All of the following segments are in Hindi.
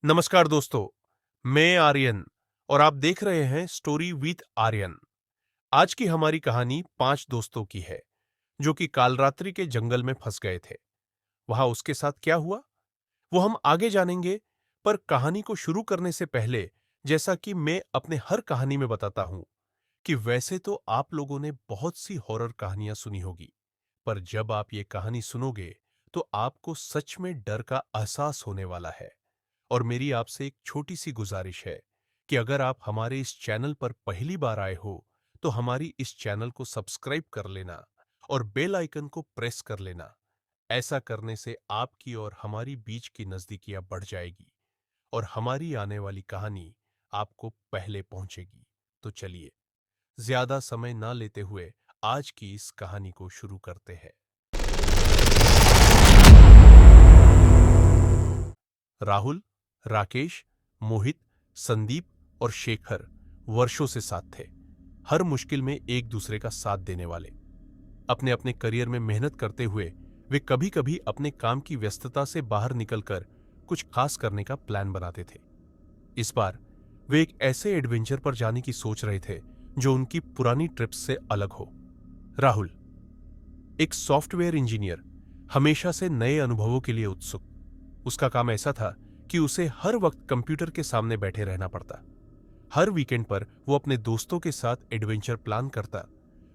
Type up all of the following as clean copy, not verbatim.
नमस्कार दोस्तों, मैं आर्यन और आप देख रहे हैं स्टोरी विद आर्यन। आज की हमारी कहानी 5 दोस्तों की है, जो कि कालरात्रि के जंगल में फंस गए थे। वहां उसके साथ क्या हुआ, वो हम आगे जानेंगे। पर कहानी को शुरू करने से पहले, जैसा कि मैं अपने हर कहानी में बताता हूं, कि वैसे तो आप लोगों ने बहुत सी हॉरर कहानियां सुनी होगी, पर जब आप ये कहानी सुनोगे, तो आपको सच में डर का एहसास होने वाला है। और मेरी आपसे एक छोटी सी गुजारिश है कि अगर आप हमारे इस चैनल पर पहली बार आए हो, तो हमारी इस चैनल को सब्सक्राइब कर लेना और बेल आइकन को प्रेस कर लेना। ऐसा करने से आपकी और हमारी बीच की नजदीकियां बढ़ जाएगी और हमारी आने वाली कहानी आपको पहले पहुंचेगी। तो चलिए, ज्यादा समय ना लेते हुए आज की इस कहानी को शुरू करते हैं। राहुल, राकेश, मोहित, संदीप और शेखर वर्षों से साथ थे। हर मुश्किल में एक दूसरे का साथ देने वाले। अपने अपने करियर में मेहनत करते हुए वे कभी कभी अपने काम की व्यस्तता से बाहर निकलकर कुछ खास करने का प्लान बनाते थे। इस बार वे एक ऐसे एडवेंचर पर जाने की सोच रहे थे जो उनकी पुरानी ट्रिप्स से अलग हो। राहुल, एक सॉफ्टवेयर इंजीनियर, हमेशा से नए अनुभवों के लिए उत्सुक। उसका काम ऐसा था कि उसे हर वक्त कंप्यूटर के सामने बैठे रहना पड़ता। हर वीकेंड पर वो अपने दोस्तों के साथ एडवेंचर प्लान करता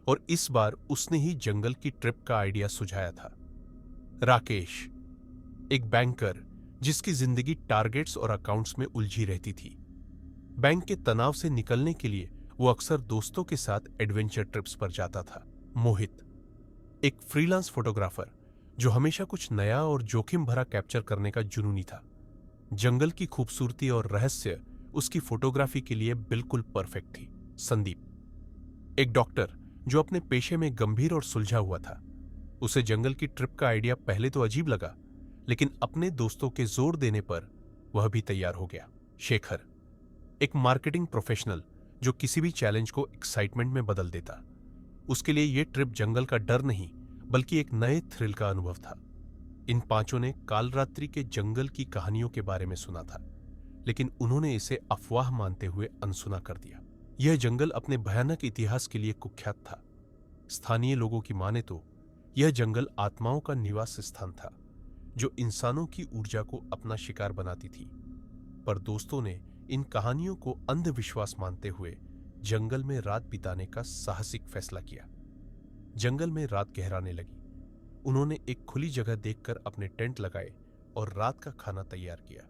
और इस बार उसने ही जंगल की ट्रिप का आइडिया सुझाया था। राकेश, एक बैंकर जिसकी जिंदगी टारगेट्स और अकाउंट्स में उलझी रहती थी। बैंक के तनाव से निकलने के लिए वो अक्सर दोस्तों के साथ एडवेंचर ट्रिप्स पर जाता था। मोहित, एक फ्रीलांस फोटोग्राफर जो हमेशा कुछ नया और जोखिम भरा कैप्चर करने का जुनूनी था। जंगल की खूबसूरती और रहस्य उसकी फोटोग्राफी के लिए बिल्कुल परफेक्ट थी। संदीप, एक डॉक्टर जो अपने पेशे में गंभीर और सुलझा हुआ था। उसे जंगल की ट्रिप का आइडिया पहले तो अजीब लगा, लेकिन अपने दोस्तों के जोर देने पर वह भी तैयार हो गया। शेखर, एक मार्केटिंग प्रोफेशनल जो किसी भी चैलेंज को एक्साइटमेंट में बदल देता। उसके लिए यह ट्रिप जंगल का डर नहीं, बल्कि एक नए थ्रिल का अनुभव था। इन पांचों ने कालरात्रि के जंगल की कहानियों के बारे में सुना था, लेकिन उन्होंने इसे अफवाह मानते हुए अनसुना कर दिया। यह जंगल अपने भयानक इतिहास के लिए कुख्यात था। स्थानीय लोगों की माने तो यह जंगल आत्माओं का निवास स्थान था, जो इंसानों की ऊर्जा को अपना शिकार बनाती थी। पर दोस्तों ने इन कहानियों को अंधविश्वास मानते हुए जंगल में रात बिताने का साहसिक फैसला किया। जंगल में रात गहराने लगी। उन्होंने एक खुली जगह देखकर अपने टेंट लगाए और रात का खाना तैयार किया।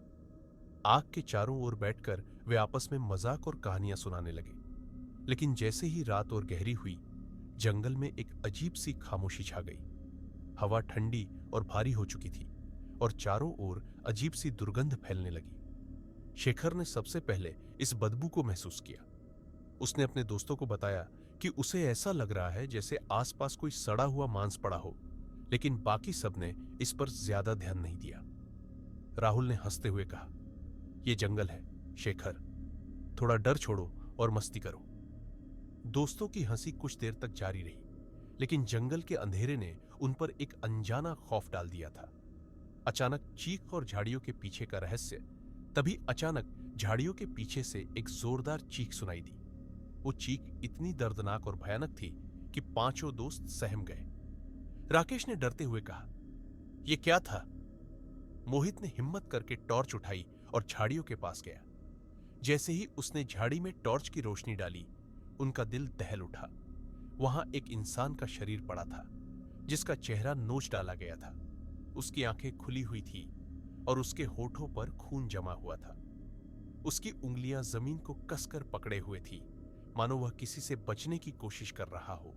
आग के चारों ओर बैठकर वे आपस में मजाक और कहानियां सुनाने लगे। लेकिन जैसे ही रात और गहरी हुई, जंगल में एक अजीब सी खामोशी छा गई। हवा ठंडी और भारी हो चुकी थी और चारों ओर अजीब सी दुर्गंध फैलने लगी। शेखर ने सबसे पहले इस बदबू को महसूस किया। उसने अपने दोस्तों को बताया कि उसे ऐसा लग रहा है जैसे आसपास कोई सड़ा हुआ मांस पड़ा हो, लेकिन बाकी सबने इस पर ज्यादा ध्यान नहीं दिया। राहुल ने हंसते हुए कहा, यह जंगल है शेखर, थोड़ा डर छोड़ो और मस्ती करो। दोस्तों की हंसी कुछ देर तक जारी रही, लेकिन जंगल के अंधेरे ने उन पर एक अनजाना खौफ डाल दिया था। अचानक चीख और झाड़ियों के पीछे का रहस्य। तभी अचानक झाड़ियों के पीछे से एक जोरदार चीख सुनाई दी। वो चीख इतनी दर्दनाक और भयानक थी कि पांचों दोस्त सहम गए। राकेश ने डरते हुए कहा, यह क्या था? मोहित ने हिम्मत करके टॉर्च उठाई और झाड़ियों के पास गया। जैसे ही उसने झाड़ी में टॉर्च की रोशनी डाली, उनका दिल दहल उठा। वहां एक इंसान का शरीर पड़ा था, जिसका चेहरा नोच डाला गया था। उसकी आंखें खुली हुई थी और उसके होठों पर खून जमा हुआ था। उसकी उंगलियां जमीन को कसकर पकड़े हुए थी, मानो वह किसी से बचने की कोशिश कर रहा हो।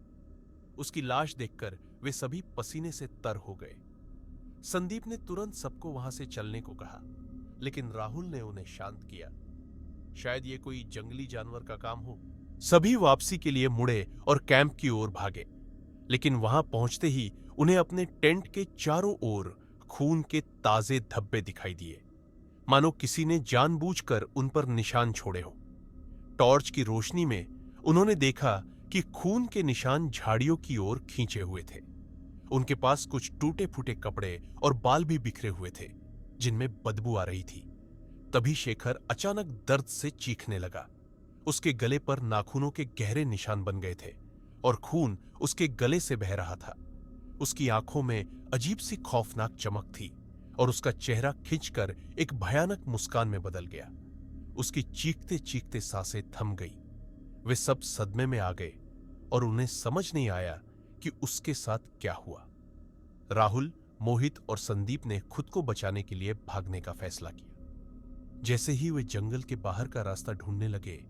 उसकी लाश देखकर वे सभी पसीने से तर हो गए। संदीप ने तुरंत सबको वहां से चलने को कहा, लेकिन राहुल ने उन्हें शांत किया। शायद ये कोई जंगली जानवर का काम हो। सभी वापसी के लिए मुड़े और कैंप की ओर भागे, लेकिन वहां पहुंचते ही उन्हें अपने टेंट के चारों ओर खून के ताजे धब्बे दिखाई दिए, मानो किसी ने जानबूझकर उन पर निशान छोड़े हो। टॉर्च की रोशनी में उन्होंने देखा कि खून के निशान झाड़ियों की ओर खींचे हुए थे। उनके पास कुछ टूटे फूटे कपड़े और बाल भी बिखरे हुए थे, जिनमें बदबू आ रही थी। तभी शेखर अचानक दर्द से चीखने लगा। उसके गले पर नाखूनों के गहरे निशान बन गए थे और खून उसके गले से बह रहा था। उसकी आंखों में अजीब सी खौफनाक चमक थी और उसका चेहरा खिंचकर एक भयानक मुस्कान में बदल गया। उसकी चीखते चीखते सांसें थम गई। वे सब सदमे में आ गए और उन्हें समझ नहीं आया कि उसके साथ क्या हुआ। राहुल, मोहित और संदीप ने खुद को बचाने के लिए भागने का फैसला किया। जैसे ही वे जंगल के बाहर का रास्ता ढूंढने लगे,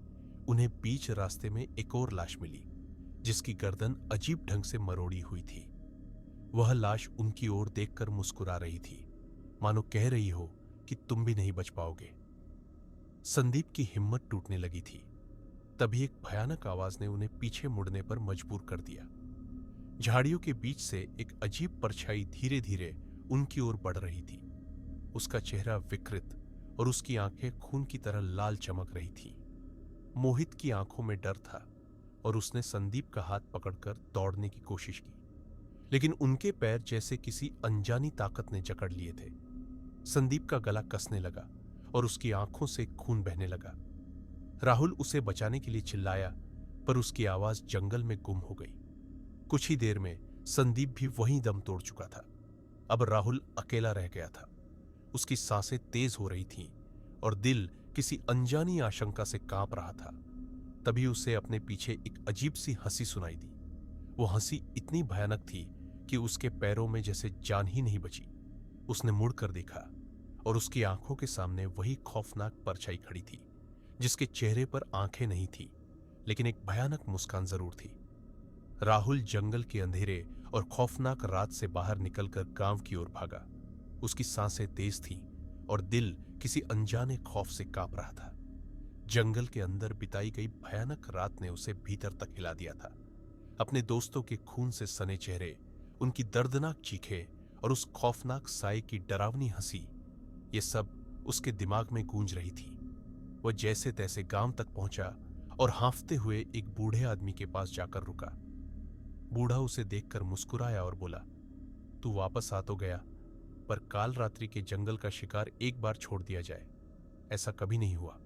उन्हें बीच रास्ते में एक और लाश मिली, जिसकी गर्दन अजीब ढंग से मरोड़ी हुई थी। वह लाश उनकी ओर देखकर मुस्कुरा रही थी, मानो कह रही हो कि तुम भी नहीं बच पाओगे। संदीप की हिम्मत टूटने लगी थी। तभी एक भयानक आवाज ने उन्हें पीछे मुड़ने पर मजबूर कर दिया। झाड़ियों के बीच से एक अजीब परछाई धीरे धीरे उनकी ओर बढ़ रही थी। उसका चेहरा विकृत और उसकी आंखें खून की तरह लाल चमक रही थी। मोहित की आंखों में डर था और उसने संदीप का हाथ पकड़कर दौड़ने की कोशिश की, लेकिन उनके पैर जैसे किसी अनजानी ताकत ने जकड़ लिए थे। संदीप का गला कसने लगा और उसकी आंखों से खून बहने लगा। राहुल उसे बचाने के लिए चिल्लाया, पर उसकी आवाज जंगल में गुम हो गई। कुछ ही देर में संदीप भी वहीं दम तोड़ चुका था। अब राहुल अकेला रह गया था। उसकी सांसें तेज हो रही थीं और दिल किसी अनजानी आशंका से कांप रहा था। तभी उसे अपने पीछे एक अजीब सी हंसी सुनाई दी। वो हंसी इतनी भयानक थी कि उसके पैरों में जैसे जान ही नहीं बची। उसने मुड़कर देखा और उसकी आंखों के सामने वही खौफनाक परछाई खड़ी थी, जिसके चेहरे पर आंखें नहीं थी, लेकिन एक भयानक मुस्कान जरूर थी। राहुल जंगल के अंधेरे और खौफनाक रात से बाहर निकलकर गांव की ओर भागा। उसकी सांसें तेज थीं और दिल किसी अनजाने खौफ से कांप रहा था। जंगल के अंदर बिताई गई भयानक रात ने उसे भीतर तक हिला दिया था। अपने दोस्तों के खून से सने चेहरे, उनकी दर्दनाक चीखें और उस खौफनाक साए की डरावनी हंसी, ये सब उसके दिमाग में गूंज रही थी। वह जैसे तैसे गांव तक पहुंचा और हांफते हुए एक बूढ़े आदमी के पास जाकर रुका। बूढ़ा उसे देखकर मुस्कुराया और बोला, तू वापस आ तो गया, पर काल रात्रि के जंगल का शिकार एक बार छोड़ दिया जाए, ऐसा कभी नहीं हुआ।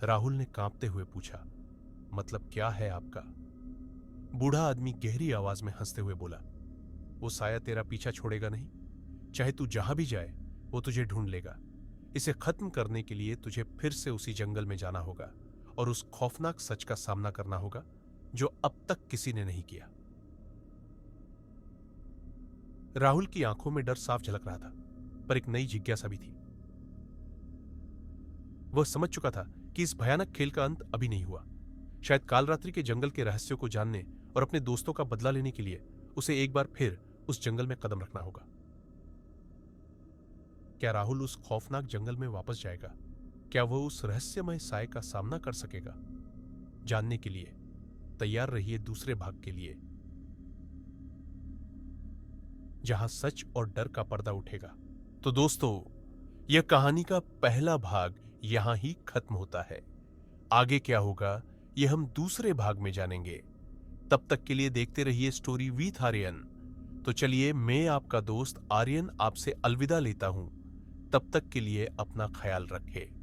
राहुल ने कांपते हुए पूछा, मतलब क्या है आपका? बूढ़ा आदमी गहरी आवाज में हंसते हुए बोला, वो साया तेरा पीछा छोड़ेगा नहीं। चाहे तू जहां भी जाए, वो तुझे ढूंढ लेगा। इसे खत्म करने के लिए तुझे फिर से उसी जंगल में जाना होगा और उस खौफनाक सच का सामना करना होगा जो अब तक किसी ने नहीं किया। राहुल की आंखों में डर साफ झलक रहा था, पर एक नई जिज्ञासा भी थी। वह समझ चुका था कि इस भयानक खेल का अंत अभी नहीं हुआ। शायद कालरात्रि के जंगल के रहस्यों को जानने और अपने दोस्तों का बदला लेने के लिए उसे एक बार फिर उस जंगल में कदम रखना होगा। क्या राहुल उस खौफनाक जंगल में वापस जाएगा? क्या वह उस रहस्यमय साए का सामना कर सकेगा? जानने के लिए तैयार रहिए दूसरे भाग के लिए, जहां सच और डर का पर्दा उठेगा। तो दोस्तों, यह कहानी का पहला भाग यहां ही खत्म होता है। आगे क्या होगा यह हम दूसरे भाग में जानेंगे। तब तक के लिए देखते रहिए स्टोरी विथ आर्यन। तो चलिए, मैं आपका दोस्त आर्यन आपसे अलविदा लेता हूं। तब तक के लिए अपना ख्याल रखें।